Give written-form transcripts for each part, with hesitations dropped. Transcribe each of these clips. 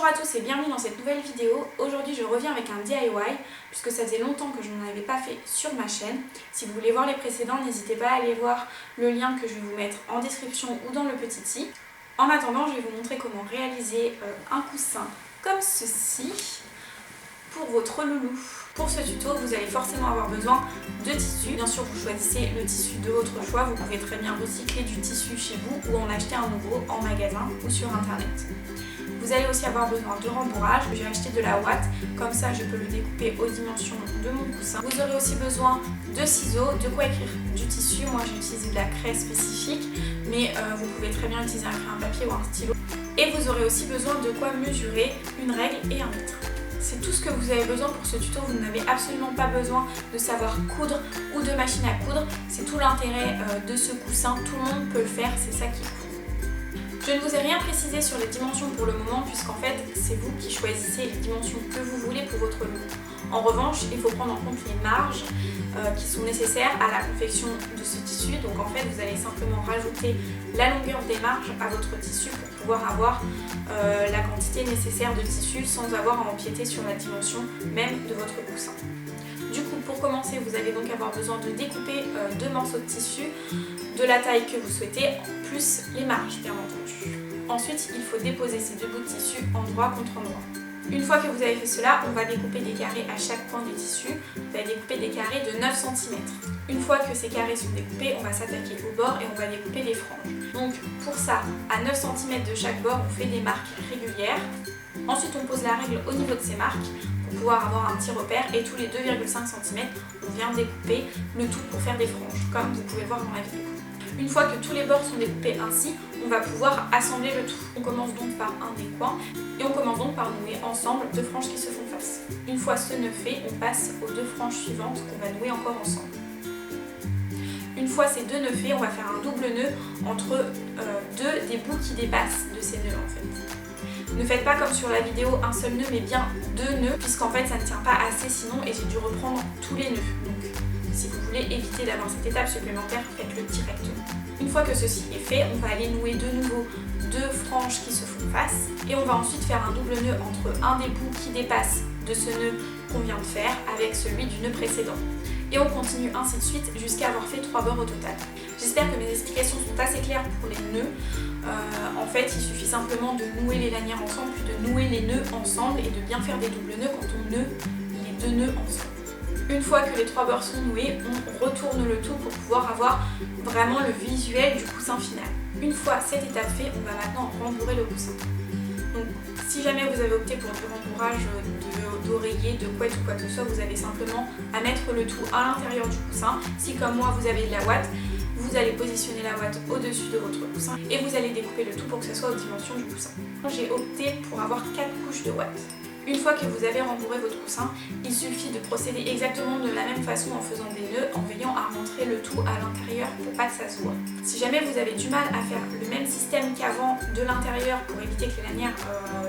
Bonjour à tous et bienvenue dans cette nouvelle vidéo. Aujourd'hui je reviens avec un DIY puisque ça faisait longtemps que je n'en avais pas fait sur ma chaîne. Si vous voulez voir les précédents, n'hésitez pas à aller voir le lien que je vais vous mettre en description ou dans le petit i. En attendant, je vais vous montrer comment réaliser un coussin comme ceci pour votre loulou. Pour ce tuto, vous allez forcément avoir besoin de tissu. Bien sûr, vous choisissez le tissu de votre choix. Vous pouvez très bien recycler du tissu chez vous ou en acheter un nouveau en magasin ou sur internet. Vous allez aussi avoir besoin de rembourrage. J'ai acheté de la ouate, comme ça je peux le découper aux dimensions de mon coussin. Vous aurez aussi besoin de ciseaux, de quoi écrire du tissu. Moi j'ai utilisé de la craie spécifique, mais vous pouvez très bien utiliser un crayon à papier ou un stylo. Et vous aurez aussi besoin de quoi mesurer une règle et un mètre. C'est tout ce que vous avez besoin pour ce tuto. Vous n'avez absolument pas besoin de savoir coudre ou de machine à coudre. C'est tout l'intérêt de ce coussin. Tout le monde peut le faire, c'est ça qui est cool. Je ne vous ai rien précisé sur les dimensions pour le moment puisqu'en fait c'est vous qui choisissez les dimensions que vous voulez pour votre look. En revanche, il faut prendre en compte les marges qui sont nécessaires à la confection de ce tissu. Donc en fait vous allez simplement rajouter la longueur des marges à votre tissu pour pouvoir avoir la quantité nécessaire de tissu sans avoir à empiéter sur la dimension même de votre coussin. Du coup, pour commencer, vous allez donc avoir besoin de découper deux morceaux de tissu de la taille que vous souhaitez, plus les marges bien entendu. Ensuite, il faut déposer ces deux bouts de tissu endroit contre endroit. Une fois que vous avez fait cela, on va découper des carrés à chaque coin des tissus. Vous allez découper des carrés de 9 cm. Une fois que ces carrés sont découpés, on va s'attaquer au bord et on va découper les franges. Donc pour ça, à 9 cm de chaque bord, on fait des marques régulières. Ensuite, on pose la règle au niveau de ces marques pour pouvoir avoir un petit repère et tous les 2,5 cm, on vient découper le tout pour faire des franges, comme vous pouvez le voir dans la vidéo. Une fois que tous les bords sont découpés ainsi, on va pouvoir assembler le tout. On commence donc par un des coins et on commence donc par nouer ensemble deux franges qui se font face. Une fois ce nœud fait, on passe aux deux franges suivantes qu'on va nouer encore ensemble. Une fois ces deux nœuds faits, on va faire un double nœud entre deux des bouts qui dépassent de ces nœuds en fait. Ne faites pas comme sur la vidéo un seul nœud mais bien deux nœuds puisqu'en fait ça ne tient pas assez sinon et j'ai dû reprendre tous les nœuds. Donc si vous voulez éviter d'avoir cette étape supplémentaire, faites-le directement. Une fois que ceci est fait, on va aller nouer de nouveau deux franges qui se font face et on va ensuite faire un double nœud entre un des bouts qui dépasse de ce nœud qu'on vient de faire avec celui du nœud précédent. Et on continue ainsi de suite jusqu'à avoir fait 3 bords au total. J'espère que mes explications sont assez claires pour les nœuds. En fait, il suffit simplement de nouer les lanières ensemble, puis de nouer les nœuds ensemble et de bien faire des doubles nœuds quand on noue les deux nœuds ensemble. Une fois que les 3 bords sont noués, on retourne le tout pour pouvoir avoir vraiment le visuel du coussin final. Une fois cette étape faite, on va maintenant rembourrer le coussin. Donc, si jamais vous avez opté pour du rembourrage d'oreiller, de couette ou quoi que ce soit, vous avez simplement à mettre le tout à l'intérieur du coussin. Si comme moi vous avez de la ouate, vous allez positionner la ouate au-dessus de votre coussin et vous allez découper le tout pour que ce soit aux dimensions du coussin. J'ai opté pour avoir 4 couches de ouate. Une fois que vous avez rembourré votre coussin, il suffit de procéder exactement de la même façon en faisant des nœuds, en veillant à rentrer le tout à l'intérieur pour pas que ça se voit. Si jamais vous avez du mal à faire le même système qu'avant de l'intérieur pour éviter que les lanières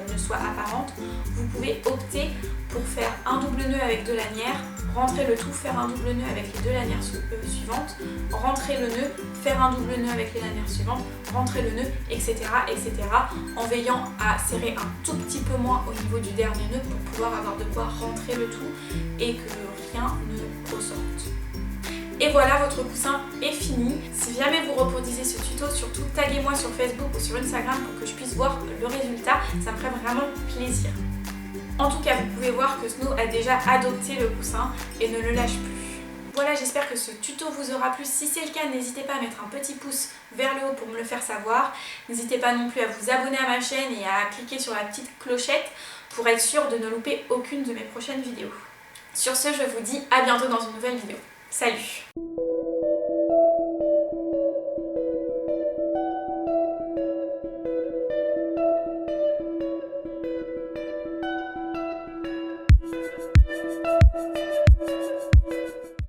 ne soient apparentes, vous pouvez opter pour faire un double nœud avec 2 lanières, rentrer le tout, faire un double nœud avec les 2 lanières suivantes, rentrer le nœud, faire un double nœud avec les lanières suivantes, rentrer le nœud, etc. etc. en veillant à serrer un tout petit peu moins au niveau du dernier nœud pour pouvoir avoir de quoi rentrer le tout et que rien ne ressorte. Et voilà, votre coussin est fini. Si jamais vous reproduisez ce tuto, surtout taguez-moi sur Facebook ou sur Instagram pour que je puisse voir le résultat, ça me ferait vraiment plaisir. En tout cas, vous pouvez voir que Snow a déjà adopté le coussin et ne le lâche plus. Voilà, j'espère que ce tuto vous aura plu. Si c'est le cas, n'hésitez pas à mettre un petit pouce vers le haut pour me le faire savoir. N'hésitez pas non plus à vous abonner à ma chaîne et à cliquer sur la petite clochette pour être sûr de ne louper aucune de mes prochaines vidéos. Sur ce, je vous dis à bientôt dans une nouvelle vidéo. Salut!